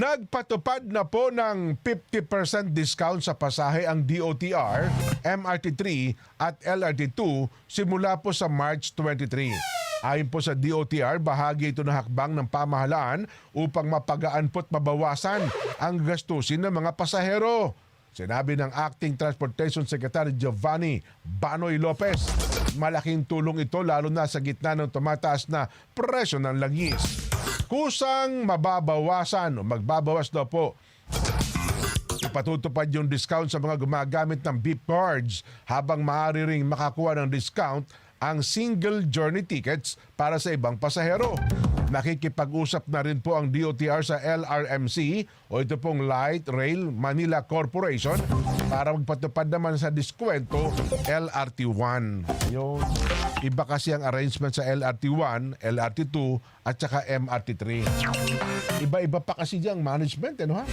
Nagpatupad na po ng 50% discount sa pasahe ang DOTR, MRT3 at LRT2 simula po sa March 23. Ayon po sa DOTR, bahagi ito ng hakbang ng pamahalaan upang mapagaan po't mabawasan ang gastusin ng mga pasahero. Sinabi ng Acting Transportation Secretary Giovanni Banoy Lopez, malaking tulong ito lalo na sa gitna ng tumataas na presyo ng langis. Kusang mababawasan o magbabawas daw po. Ipatutupad yung discount sa mga gumagamit ng beep cards habang maaari ring makakuha ng discount ang single journey tickets para sa ibang pasahero. Nakikipag-usap na rin po ang DOTR sa LRMC o ito pong Light Rail Manila Corporation para magpatupad naman sa diskwento LRT1. Yung iba kasi ang arrangement sa LRT1, LRT2 at saka MRT3. Iba-iba pa kasi diyang management, ano ha?